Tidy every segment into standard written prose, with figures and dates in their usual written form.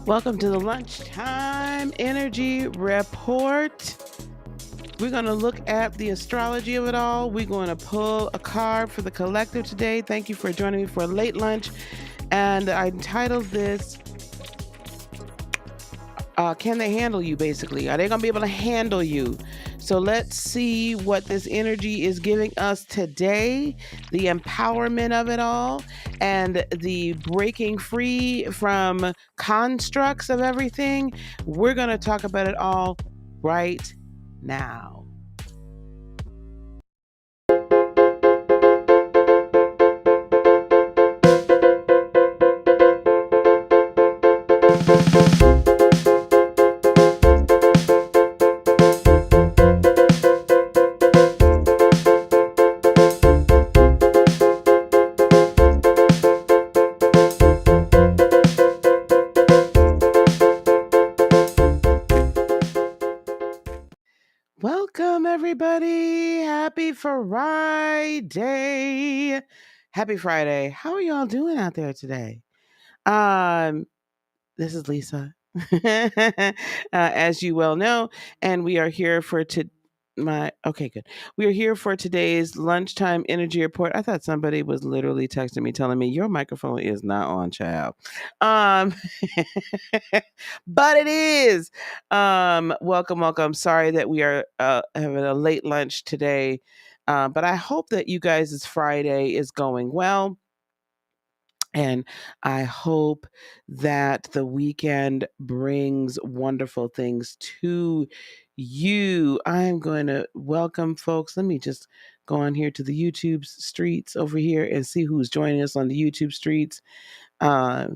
Welcome to the Lunchtime Energy Report. We're going to look at the astrology of it all. We're going to pull a card for the collective today. Thank you for joining me for a late lunch. And I entitled this, Can They Handle You, basically? Are they going to be able to handle you? So let's see what this energy is giving us today, the empowerment of it all, and the breaking free from constructs of everything. We're going to talk about it all right now. Welcome, everybody. Happy Friday. Happy Friday. How are y'all doing out there today? This is Lisa, as you well know, and we are here for good. We are here for today's lunchtime energy report. I thought somebody was literally texting me telling me your microphone is not on, child. Um, but it is. Welcome. Sorry that we are having a late lunch today, but I hope that you guys' Friday is going well. And I hope that the weekend brings wonderful things to you. I'm going to welcome folks. Let me just go on here to the YouTube streets over here and see who's joining us on the YouTube streets. I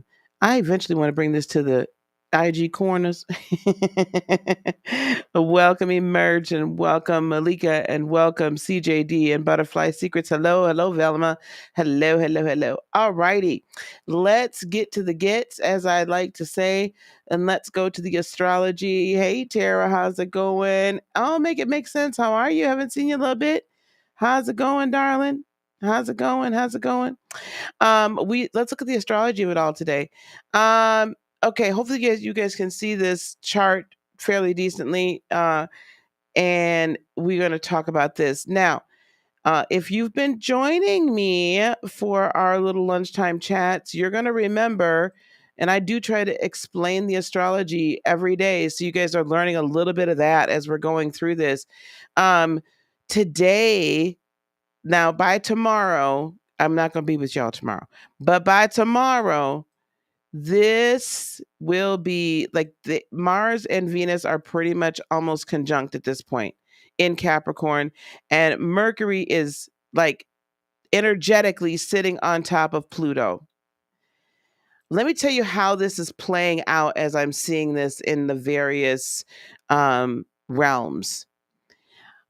eventually want to bring this to the IG corners. Welcome Emerge and welcome Malika and welcome CJD and Butterfly Secrets. Hello, Velma. Hello. All righty. Let's get to the gets, as I like to say, and let's go to the astrology. Hey, Tara, how's it going? I'll make it make sense. How are you? Haven't seen you in a little bit. How's it going, darling? How's it going? Let's look at the astrology of it all today. Okay, hopefully you guys can see this chart fairly decently. And we're going to talk about this now. If you've been joining me for our little lunchtime chats, you're going to remember, and I do try to explain the astrology every day, so you guys are learning a little bit of that as we're going through this. Today, now by tomorrow, I'm not going to be with y'all tomorrow, but by tomorrow, this will be like Mars and Venus are pretty much almost conjunct at this point in Capricorn, and Mercury is like energetically sitting on top of Pluto. Let me tell you how this is playing out as I'm seeing this in the various realms.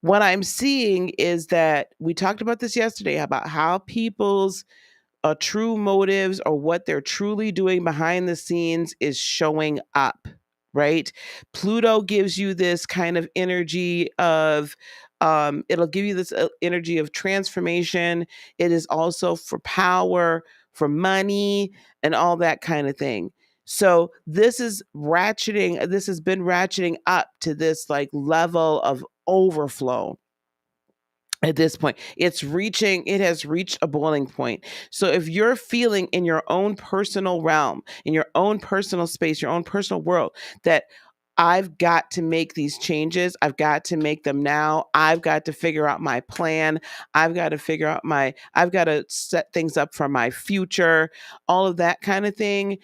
What I'm seeing is that we talked about this yesterday about how people's true motives or what they're truly doing behind the scenes is showing up, right? Pluto gives you this kind of energy of, it'll give you this energy of transformation. It is also for power, for money, and all that kind of thing. So this has been ratcheting up to this like level of overflow at this point. It has reached a boiling point. So if you're feeling in your own personal realm, in your own personal space, your own personal world, that I've got to make these changes. I've got to make them now. I've got to figure out my plan. I've got to set things up for my future, all of that kind of thing.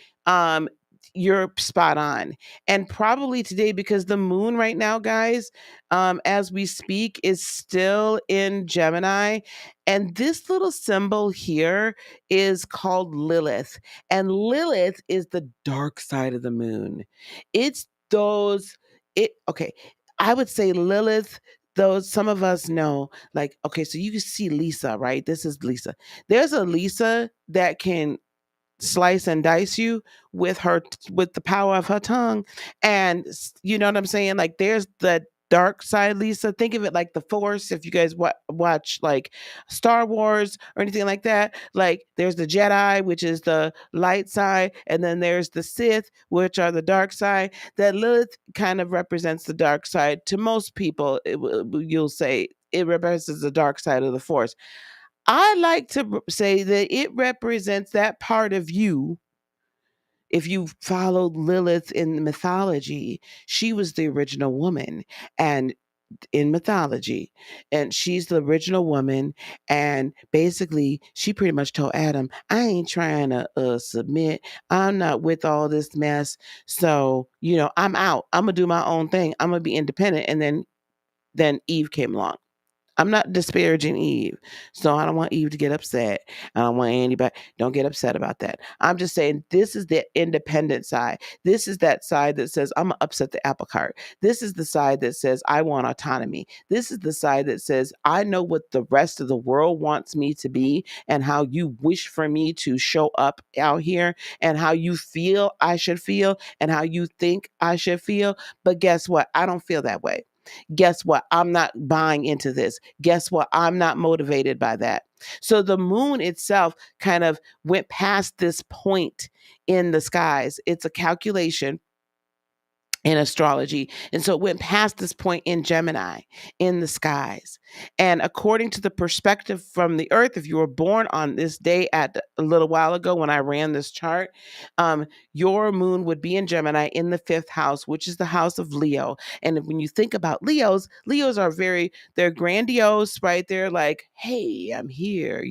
You're spot on. And probably today, because the moon right now, guys, as we speak, is still in Gemini. And this little symbol here is called Lilith. And Lilith is the dark side of the moon. It's okay. I would say Lilith, those some of us know, like, okay, so you can see Lisa, right? This is Lisa. There's a Lisa that can slice and dice you with the power of her tongue, and you know what I'm saying, like there's dark side, Lisa. Think of it like the Force. If you guys watch like Star Wars or anything like that, like there's the Jedi, which is the light side, and then there's the Sith, which are the dark side. That Lilith kind of represents the dark side. To most people, you'll say it represents the dark side of the Force. I like to say that it represents that part of you. If you followed Lilith in the mythology, she was the original woman, and in mythology, and she's the original woman, and basically she pretty much told Adam, I ain't trying to submit, I'm not with all this mess, so I'm out, I'm gonna do my own thing, I'm gonna be independent. And then Eve came along. I'm not disparaging Eve. So I don't want Eve to get upset. I don't want anybody, don't get upset about that. I'm just saying this is the independent side. This is that side that says, I'm going to upset the apple cart. This is the side that says, I want autonomy. This is the side that says, I know what the rest of the world wants me to be and how you wish for me to show up out here and how you feel I should feel and how you think I should feel. But guess what? I don't feel that way. Guess what? I'm not buying into this. Guess what? I'm not motivated by that. So the moon itself kind of went past this point in the skies. It's a calculation in astrology. And so it went past this point in Gemini, in the skies. And according to the perspective from the earth, if you were born on this day at a little while ago when I ran this chart, your moon would be in Gemini in the 5th house, which is the house of Leo. And when you think about Leos are they're grandiose, right? They're like, hey, I'm here,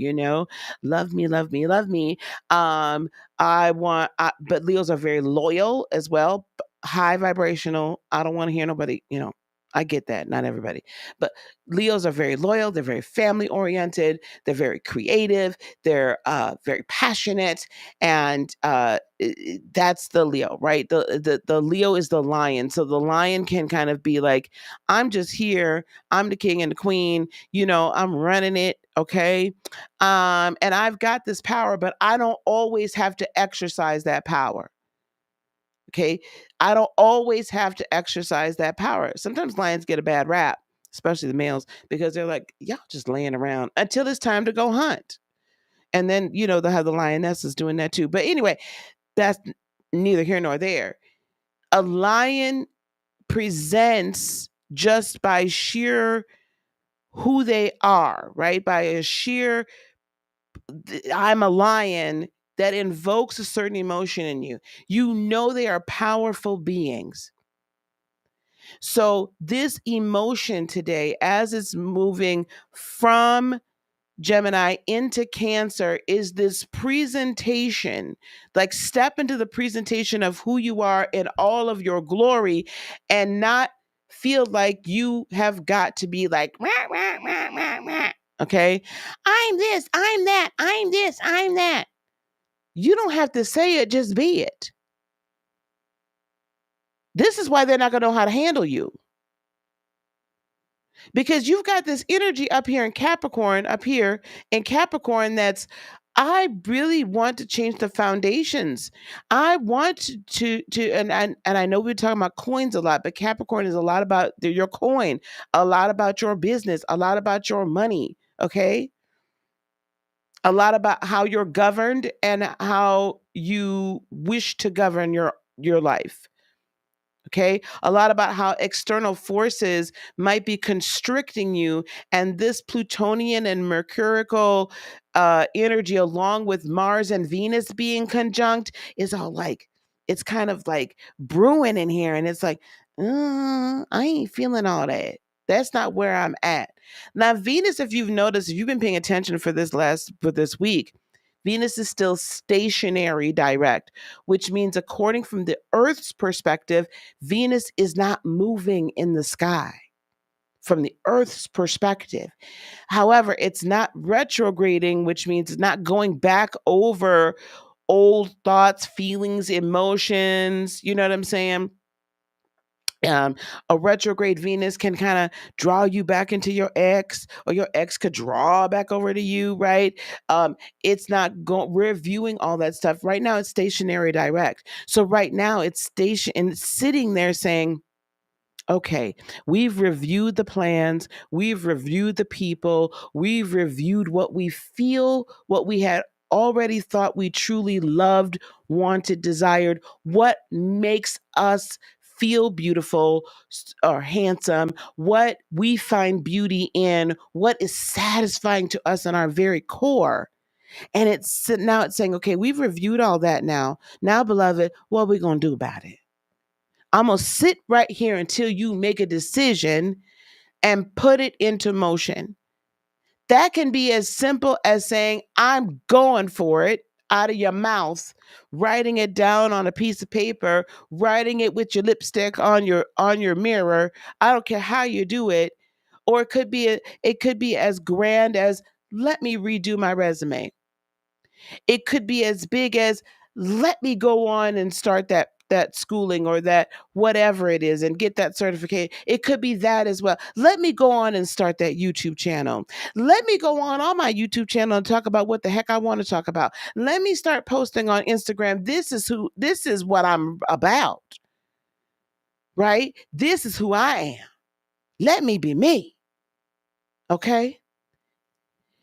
love me, love me, love me. But Leos are very loyal as well, high vibrational. I don't want to hear nobody, I get that, not everybody. But Leos are very loyal, they're very family oriented, they're very creative, they're very passionate, and that's the Leo, right? The Leo is the lion. So the lion can kind of be like, I'm just here, I'm the king and the queen, I'm running it, okay? And I've got this power, but I don't always have to exercise that power. Okay. I don't always have to exercise that power. Sometimes lions get a bad rap, especially the males, because they're like, y'all just laying around until it's time to go hunt. And then, they'll have the lionesses doing that too. But anyway, that's neither here nor there. A lion presents just by sheer who they are, right? By a sheer, I'm a lion, that invokes a certain emotion in you. They are powerful beings. So this emotion today, as it's moving from Gemini into Cancer, is this presentation, like step into the presentation of who you are in all of your glory and not feel like you have got to be like, rah, rah, rah, rah, rah. Okay, I'm this, I'm that, I'm this, I'm that. You don't have to say it, just be it. This is why they're not going to know how to handle you. Because you've got this energy up here in Capricorn, that's, I really want to change the foundations. I want and I know we're talking about coins a lot, but Capricorn is a lot about your coin, a lot about your business, a lot about your money, okay? A lot about how you're governed and how you wish to govern your life. Okay, a lot about how external forces might be constricting you, and this Plutonian and Mercurial energy, along with Mars and Venus being conjunct, is all like, it's kind of like brewing in here, and it's like, I ain't feeling all that. That's not where I'm at. Now, Venus, if you've noticed, if you've been paying attention for this week, Venus is still stationary direct, which means, according from the Earth's perspective, Venus is not moving in the sky from the Earth's perspective. However, it's not retrograding, which means it's not going back over old thoughts, feelings, emotions. You know what I'm saying? A retrograde Venus can kind of draw you back into your ex, or your ex could draw back over to you, right? It's not going, we're viewing all that stuff. Right now, it's stationary direct. So right now, it's sitting there saying, okay, we've reviewed the plans, we've reviewed the people, we've reviewed what we feel, what we had already thought we truly loved, wanted, desired, what makes us feel beautiful or handsome, what we find beauty in, what is satisfying to us in our very core. And now it's saying, okay, we've reviewed all that now. Now, beloved, what are we going to do about it? I'm going to sit right here until you make a decision and put it into motion. That can be as simple as saying, I'm going for it out of your mouth, writing it down on a piece of paper, writing it with your lipstick on your mirror. I don't care how you do it. Or it could be as grand as, let me redo my resume. It could be as big as, let me go on and start that schooling or that whatever it is and get that certificate. It could be that as well. Let me go on and start that YouTube channel. Let me go on my YouTube channel and talk about what the heck I want to talk about. Let me start posting on Instagram. This is what I'm about. Right? This is who I am. Let me be me. Okay?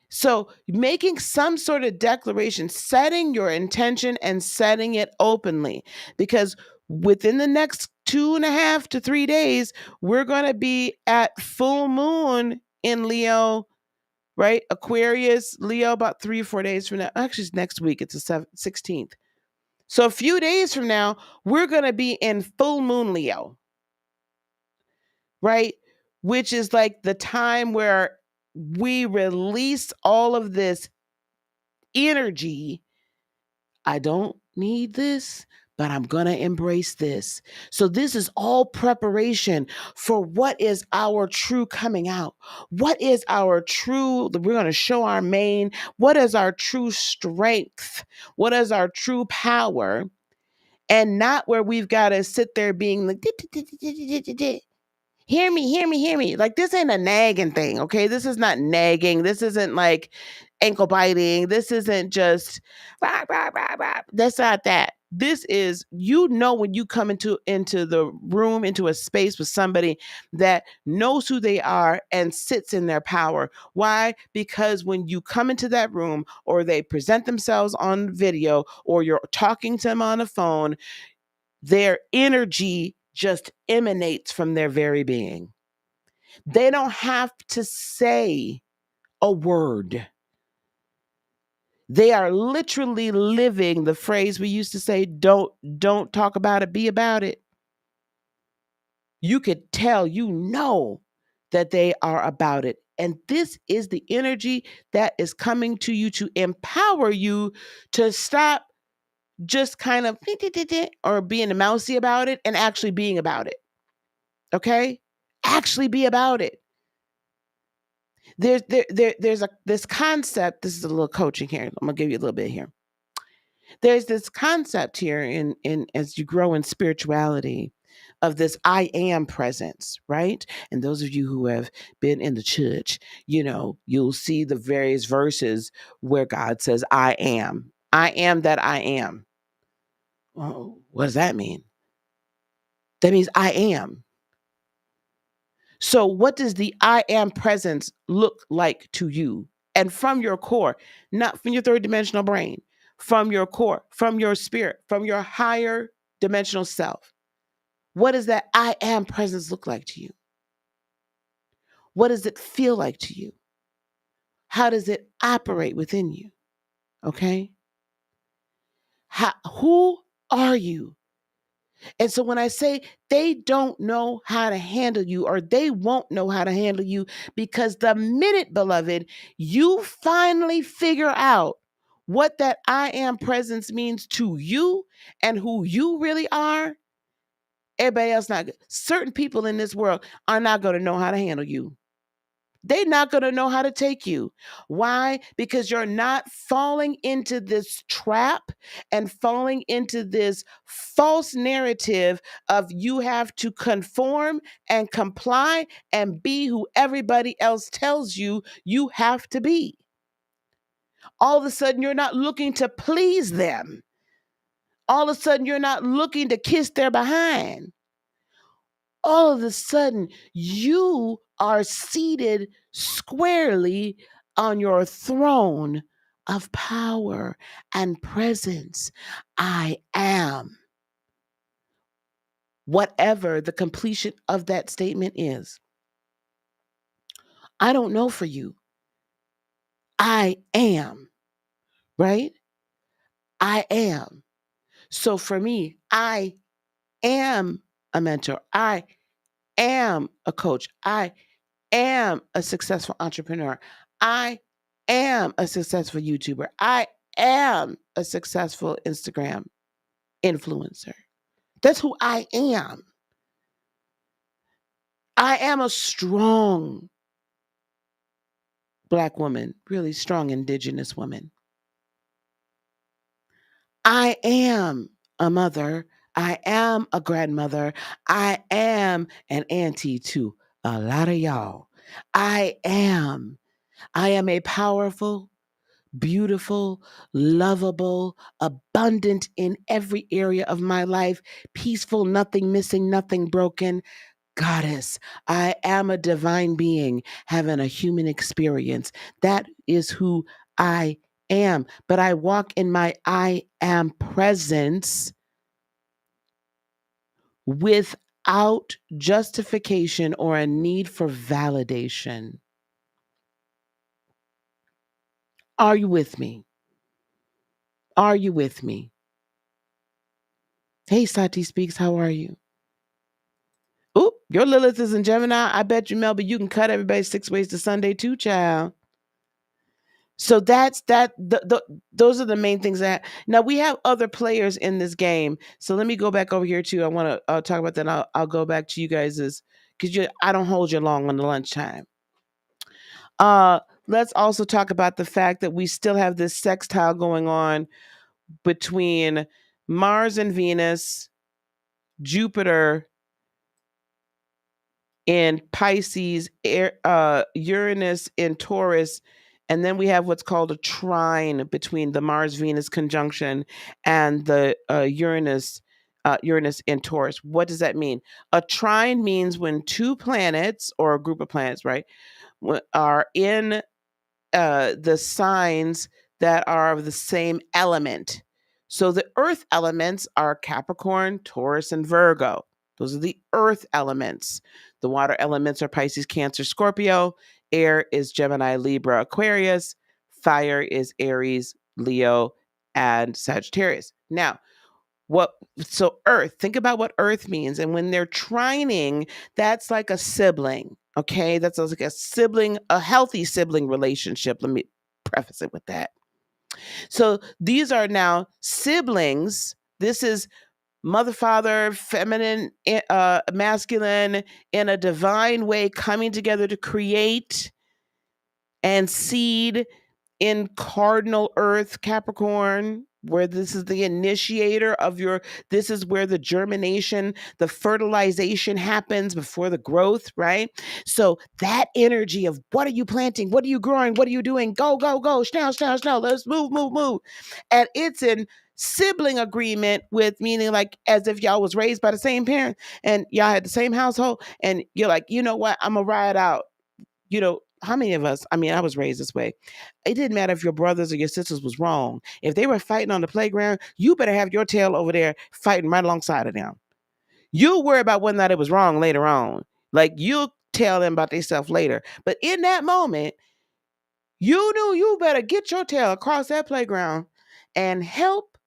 So, making some sort of declaration, setting your intention and setting it openly, because within the next 2.5 to 3 days, we're going to be at full moon in Leo, right? Aquarius, Leo, about 3 or 4 days from now. Actually, it's next week. It's the 16th. So, a few days from now, we're going to be in full moon Leo, right? Which is like the time where we release all of this energy. I don't need this, but I'm going to embrace this. So this is all preparation for what is our true coming out. What is our true, we're going to show our main, what is our true strength? What is our true power? And not where we've got to sit there being like, hear me, hear me, hear me. Like, this ain't a nagging thing, okay? This is not nagging. This isn't like ankle biting. This isn't just, rah, rah, rah, rah. That's not that. This is, when you come into the room, into a space with somebody that knows who they are and sits in their power. Why? Because when you come into that room or they present themselves on video or you're talking to them on the phone, their energy just emanates from their very being. They don't have to say a word. They are literally living the phrase we used to say, don't talk about it, be about it. You could tell, that they are about it. And this is the energy that is coming to you to empower you to stop just kind of or being mousy about it and actually being about it. Okay? Actually be about it. There's this concept. This is a little coaching here. I'm gonna give you a little bit here. There's this concept here in as you grow in spirituality of this I am presence, right? And those of you who have been in the church, you'll see the various verses where God says, I am that I am. Well, what does that mean? That means I am. So what does the I am presence look like to you? And from your core, not from your third dimensional brain, from your core, from your spirit, from your higher dimensional self. What does that I am presence look like to you? What does it feel like to you? How does it operate within you? Okay? Who are you? And so when I say they don't know how to handle you, or they won't know how to handle you, because the minute, beloved, you finally figure out what that I am presence means to you and who you really are, everybody else not good. Certain people in this world are not going to know how to handle you. They're not going to know how to take you. Why? Because you're not falling into this trap and falling into this false narrative of you have to conform and comply and be who everybody else tells you you have to be. All of a sudden, you're not looking to please them. All of a sudden, you're not looking to kiss their behind. all of a sudden you are seated squarely on your throne of power and presence. I am. Whatever the completion of that statement is, I don't know for you. I am, right? I am. So for me, I am a mentor. I am a coach. I am a successful entrepreneur. I am a successful YouTuber. I am a successful Instagram influencer. That's who I am. I am a strong Black woman, really strong Indigenous woman. I am a mother. I am a grandmother. I am an auntie to a lot of y'all. I am. I am a powerful, beautiful, lovable, abundant in every area of my life, peaceful, nothing missing, nothing broken goddess. I am a divine being having a human experience. That is who I am. But I walk in my I am presence without justification or a need for validation. Are you with me? Are you with me? Hey, Sati Speaks, how are you? Oh, your Lilith is in Gemini. I bet you, Melba, you can cut everybody 6 ways to Sunday too, child. So that's that. Those are the main things that. Now we have other players in this game. So let me go back over here too. I want to talk about that. I'll go back to you guys because I don't hold you long on the lunchtime. Let's also talk about the fact that we still have this sextile going on between Mars and Venus, Jupiter in Pisces, Uranus in Taurus, and then we have what's called a trine between the Mars-Venus conjunction and the Uranus in Taurus. What does that mean? A trine means when two planets or a group of planets, right, are in the signs that are of the same element. So the earth elements are Capricorn, Taurus, and Virgo. Those are the earth elements. The water elements are Pisces, Cancer, Scorpio. Air is Gemini, Libra, Aquarius. Fire is Aries, Leo, and Sagittarius. Now, Earth, think about what Earth means. And when they're trining, that's like a sibling. Okay, that's like a sibling, a healthy sibling relationship. Let me preface it with that. So these are now siblings. This is mother, father, feminine, masculine, in a divine way coming together to create and seed in cardinal earth Capricorn, where this is the initiator of this is where the germination, the fertilization happens before the growth, right? So that energy of what are you planting? What are you growing? What are you doing? Go, go, go, snell, snell, snell. Let's move, move, move. And it's in sibling agreement with, meaning like as if y'all was raised by the same parent and y'all had the same household and you're like, you know what? I'm gonna ride out. How many of us, I was raised this way. It didn't matter if your brothers or your sisters was wrong. If they were fighting on the playground, you better have your tail over there fighting right alongside of them. You'll worry about whether or not it was wrong later on. Like you'll tell them about themselves later. But in that moment, you knew you better get your tail across that playground and help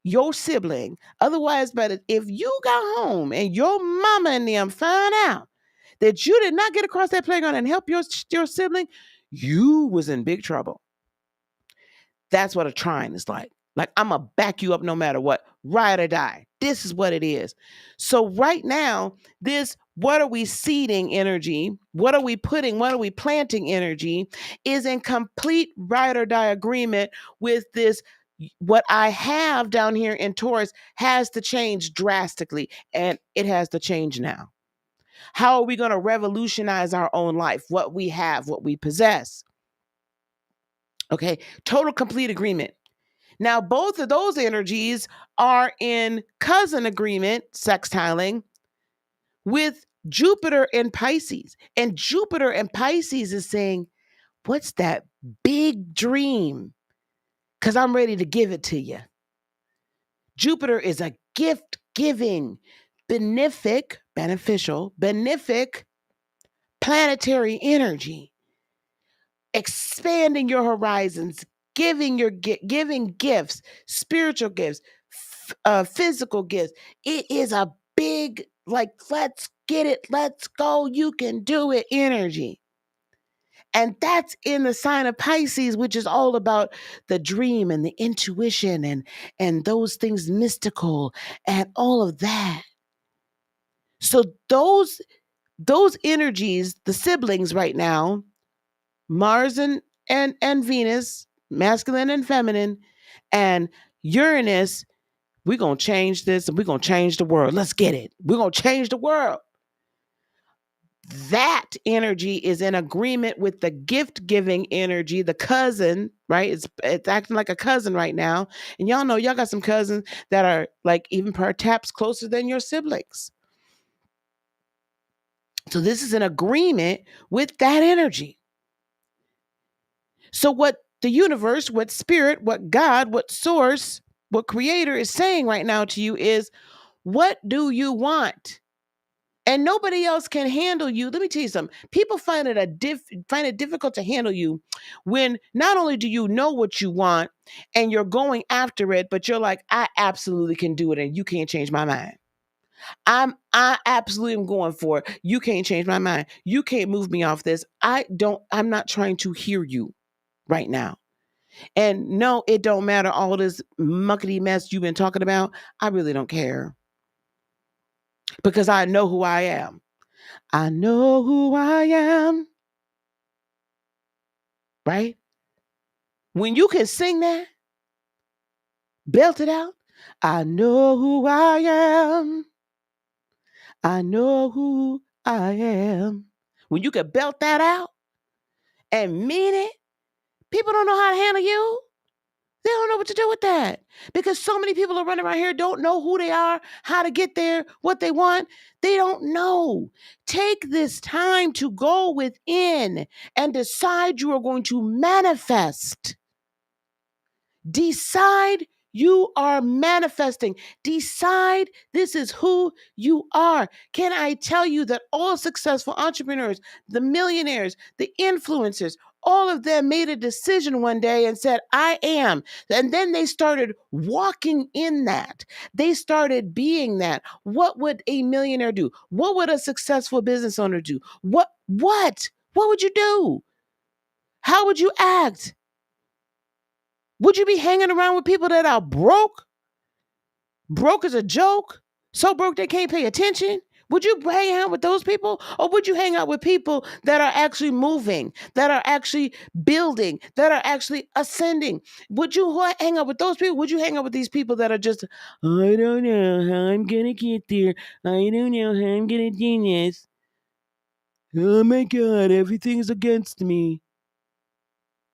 your sibling. Otherwise, but if you got home and your mama and them found out that you did not get across that playground and help your sibling, you was in big trouble. That's what a trine is like. Like, I'm going to back you up no matter what, ride or die. This is what it is. So right now, what are we seeding energy? What are we planting energy is in complete ride or die agreement with this. What I have down here in Taurus has to change drastically, and it has to change now. How are we going to revolutionize our own life? What we have, what we possess. Okay, total complete agreement. Now, both of those energies are in cousin agreement, sextiling, with Jupiter in Pisces. And Jupiter in Pisces is saying, what's that big dream? Because I'm ready to give it to you. Jupiter is a gift giving, beneficial, planetary energy, expanding your horizons, giving gifts, spiritual gifts, physical gifts. It is a big, like, let's get it, let's go, you can do it energy. And that's in the sign of Pisces, which is all about the dream and the intuition and those things mystical and all of that. So those energies, the siblings right now, Mars and Venus, masculine and feminine, and Uranus, we're going to change this and we're going to change the world. Let's get it. We're going to change the world. That energy is in agreement with the gift giving energy, the cousin, right? It's acting like a cousin right now. And y'all know y'all got some cousins that are like even perhaps closer than your siblings. So this is an agreement with that energy. So what the universe, what spirit, what God, what source, what creator is saying right now to you is, what do you want? And nobody else can handle you. Let me tell you something. People find it difficult to handle you when not only do you know what you want and you're going after it, but you're like, I absolutely can do it and you can't change my mind. I absolutely am going for it. You can't change my mind. You can't move me off this. I'm not trying to hear you right now. And no, it don't matter all this muckety mess you've been talking about. I really don't care. Because I know who I am. I know who I am. Right? When you can sing that, belt it out. I know who I am. I know who I am. When you can belt that out and mean it, people don't know how to handle you. They don't know what to do with that because so many people are running around here, don't know who they are, how to get there, what they want. They don't know. Take this time to go within and decide you are going to manifest. Decide you are manifesting. Decide this is who you are. Can I tell you that all successful entrepreneurs, the millionaires, the influencers, all of them made a decision one day and said, I am. And then they started walking in that. They started being that. What would a millionaire do? What would a successful business owner do? What would you do? How would you act? Would you be hanging around with people that are broke? Broke is a joke? So broke they can't pay attention? Would you hang out with those people? Or would you hang out with people that are actually moving, that are actually building, that are actually ascending? Would you hang out with those people? Would you hang out with these people that are just, I don't know how I'm going to get there. I don't know how I'm going to do this. Oh my God, everything's against me.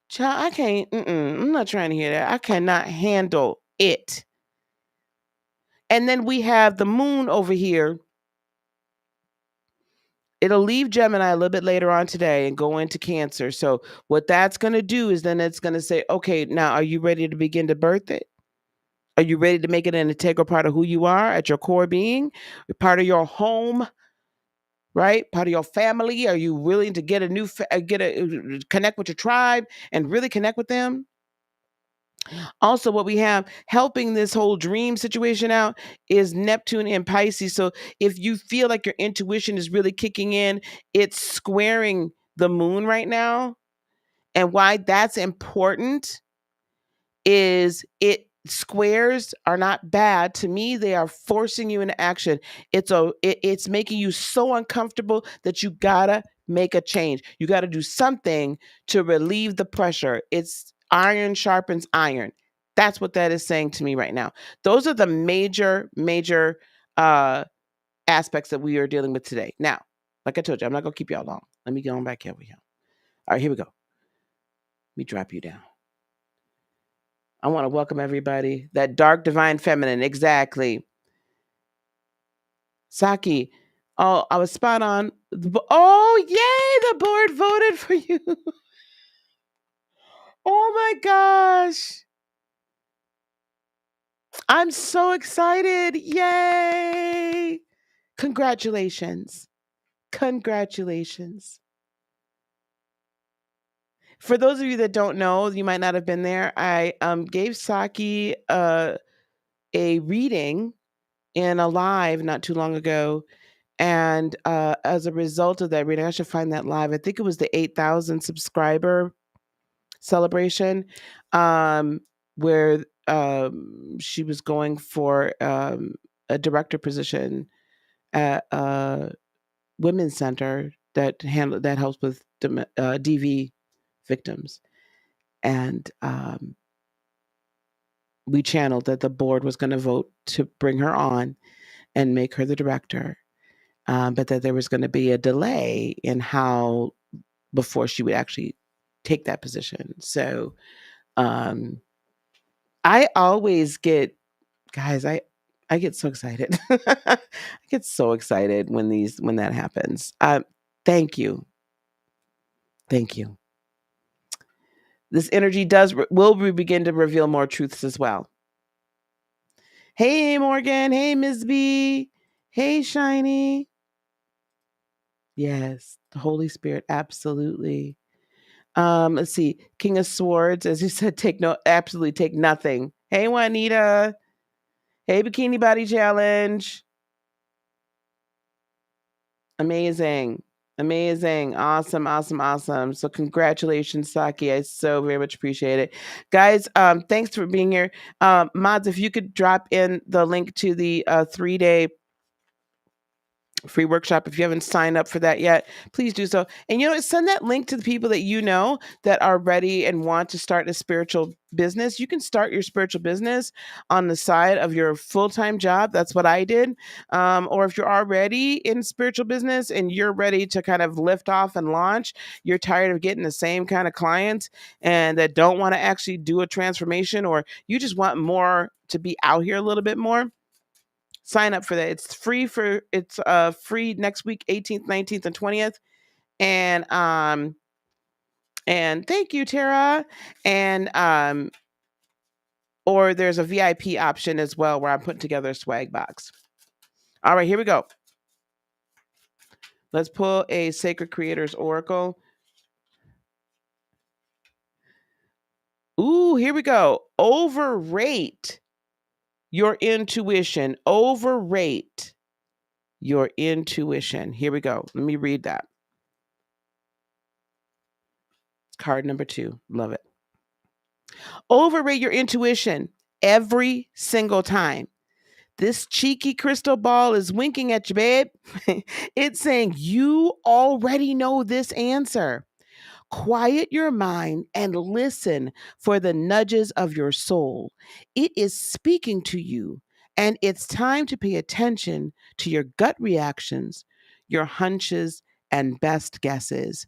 Child, I can't, I'm not trying to hear that. I cannot handle it. And then we have the moon over here. It'll leave Gemini a little bit later on today and go into Cancer. So what that's going to do is then it's going to say, okay, now are you ready to begin to birth it? Are you ready to make it an integral part of who you are at your core being, part of your home, right? Part of your family? Are you willing to get connect with your tribe and really connect with them? Also, what we have helping this whole dream situation out is Neptune in Pisces. So if you feel like your intuition is really kicking in, it's squaring the moon right now. And why that's important is squares are not bad. To me, they are forcing you into action. It's making you so uncomfortable that you gotta make a change. You gotta do something to relieve the pressure. It's iron sharpens iron. That's what that is saying to me right now. Those are the major aspects that we are dealing with today. Now, like I told you, I'm not gonna keep y'all long. Let me go on back here with you. All right, here we go. Let me drop you down. I want to welcome everybody. That dark divine feminine, exactly. Saki, Oh, I was spot on. Oh, yay! The board voted for you. Oh my gosh. I'm so excited. Yay! Congratulations. Congratulations. For those of you that don't know, you might not have been there. I gave Saki a reading in a live not too long ago. And as a result of that reading, I should find that live. I think it was the 8,000 subscriber celebration, where she was going for a director position at a women's center that helps with DV victims, and we channeled that the board was going to vote to bring her on and make her the director, but that there was going to be a delay in how before she would actually take that position. So um, I always get, guys, I get so excited. I get so excited when that happens. Thank you, thank you. This energy will begin to reveal more truths as well. Hey Morgan, hey Ms. B, hey Shiny. Yes, the Holy Spirit, absolutely. Let's see, King of Swords, as you said, absolutely take nothing. Hey Juanita, hey Bikini Body Challenge. Amazing. Amazing. Awesome. Awesome. Awesome. So congratulations, Saki. I so very much appreciate it. Guys, thanks for being here. Mods, if you could drop in the link to the 3-day free workshop. If you haven't signed up for that yet, please do so. And send that link to the people that you know that are ready and want to start a spiritual business. You can start your spiritual business on the side of your full-time job. That's what I did. Or if you're already in spiritual business and you're ready to kind of lift off and launch, you're tired of getting the same kind of clients and that don't want to actually do a transformation, or you just want more to be out here a little bit more, sign up for that. It's free next week, 18th, 19th, and 20th. And thank you, Tara. And or there's a VIP option as well where I'm putting together a swag box. All right, here we go. Let's pull a Sacred Creators Oracle. Ooh, here we go. Overrate your intuition. Overrate your intuition. Here we go. Let me read that. Card number 2. Love it. Overrate your intuition every single time. This cheeky crystal ball is winking at you, babe. It's saying you already know this answer. Quiet your mind and listen for the nudges of your soul. It is speaking to you, and it's time to pay attention to your gut reactions, your hunches, and best guesses.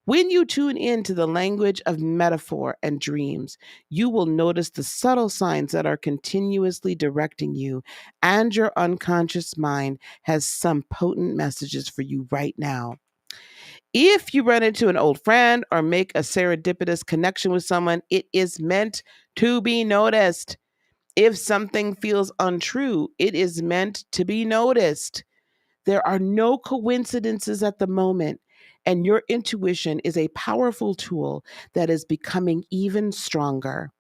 When you tune in to the language of metaphor and dreams, you will notice the subtle signs that are continuously directing you, and your unconscious mind has some potent messages for you right now. If you run into an old friend or make a serendipitous connection with someone, it is meant to be noticed. If something feels untrue, it is meant to be noticed. There are no coincidences at the moment, and your intuition is a powerful tool that is becoming even stronger.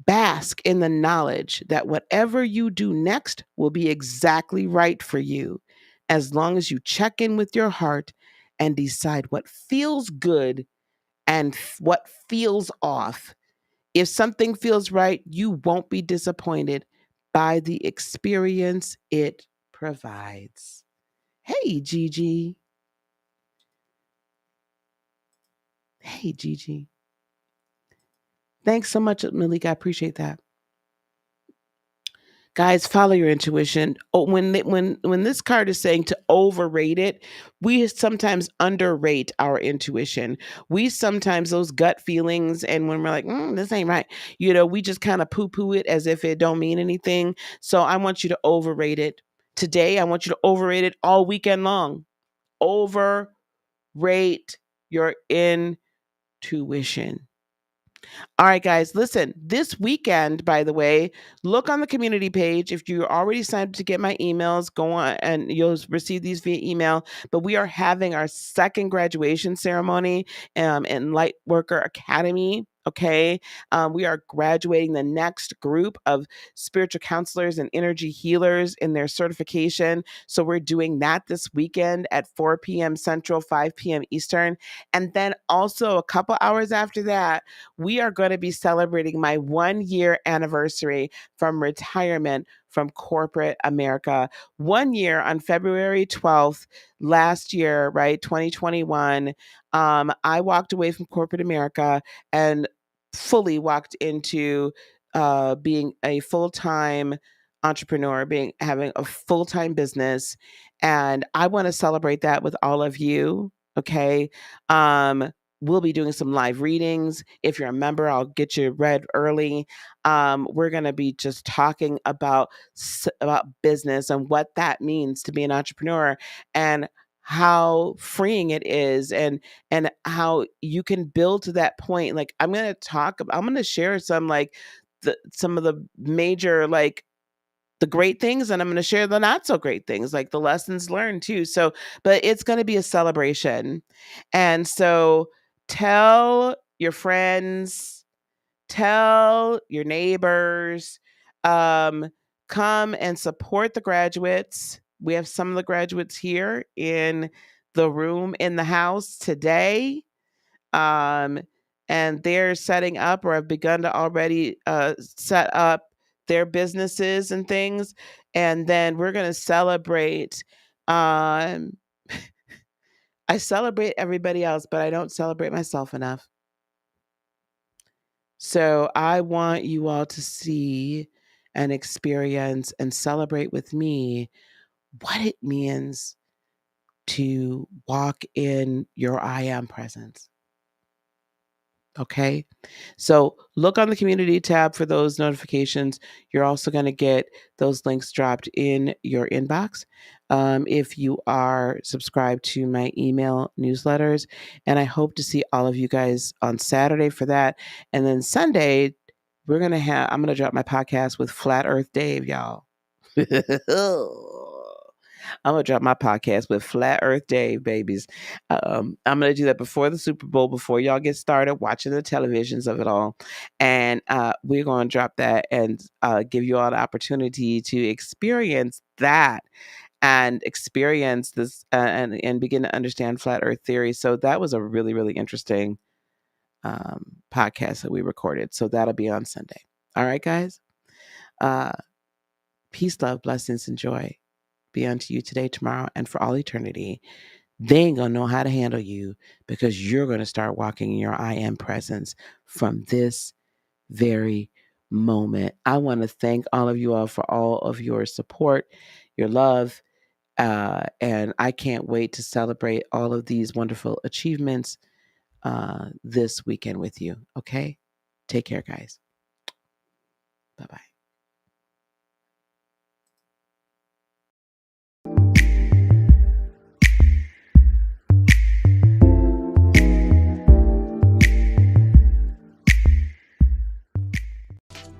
Bask in the knowledge that whatever you do next will be exactly right for you, as long as you check in with your heart and decide what feels good and what feels off. If something feels right, you won't be disappointed by the experience it provides. Hey, Gigi. Hey, Gigi. Thanks so much, Malika. I appreciate that. Guys, follow your intuition. Oh, when this card is saying to overrate it, we sometimes underrate our intuition. We sometimes those gut feelings, and when we're like, this ain't right, we just kind of poo-poo it as if it don't mean anything. So I want you to overrate it. Today, I want you to overrate it all weekend long. Overrate your intuition. All right, guys, listen, this weekend, by the way, look on the community page. If you're already signed up to get my emails, go on and you'll receive these via email. But we are having our second graduation ceremony in Lightworker Academy. Okay. We are graduating the next group of spiritual counselors and energy healers in their certification. So we're doing that this weekend at 4 p.m. Central, 5 p.m. Eastern. And then also a couple hours after that, we are going to be celebrating my 1 year anniversary from retirement from corporate America. 1 year on February 12th last year, right, 2021. I walked away from corporate America and fully walked into being a full-time entrepreneur, being having a full-time business, and I want to celebrate that with all of you. Okay. Um, we'll be doing some live readings. If you're a member, I'll get you read early. We're going to be just talking about business and what that means to be an entrepreneur, and how freeing it is, and how you can build to that point. Like I'm going to share some of the major, like, the great things, and I'm going to share the not so great things, like the lessons learned too. So, but it's going to be a celebration. And so tell your friends, tell your neighbors, um, come and support the graduates. We have some of the graduates here in the room in the house today. Um, and they're setting up or have begun to already set up their businesses and things. And then we're going to celebrate. Um, I celebrate everybody else, but I don't celebrate myself enough. So I want you all to see and experience and celebrate with me what it means to walk in your I am presence. Okay. So look on the community tab for those notifications. You're also going to get those links dropped in your inbox if you are subscribed to my email newsletters. And I hope to see all of you guys on Saturday for that. And then Sunday, I'm going to drop my podcast with Flat Earth Dave, y'all. I'm gonna drop my podcast with Flat Earth Dave, babies. I'm gonna do that before the Super Bowl, before y'all get started watching the televisions of it all, and we're gonna drop that and give you all the opportunity to experience that and experience this and begin to understand flat Earth theory. So that was a really, really interesting podcast that we recorded. So that'll be on Sunday. All right, guys. Uh, peace, love, blessings, and joy be unto you today, tomorrow, and for all eternity. They ain't gonna know how to handle you, because you're gonna start walking in your I am presence from this very moment. I want to thank all of you all for all of your support, your love, and I can't wait to celebrate all of these wonderful achievements this weekend with you. Okay? Take care, guys. Bye bye.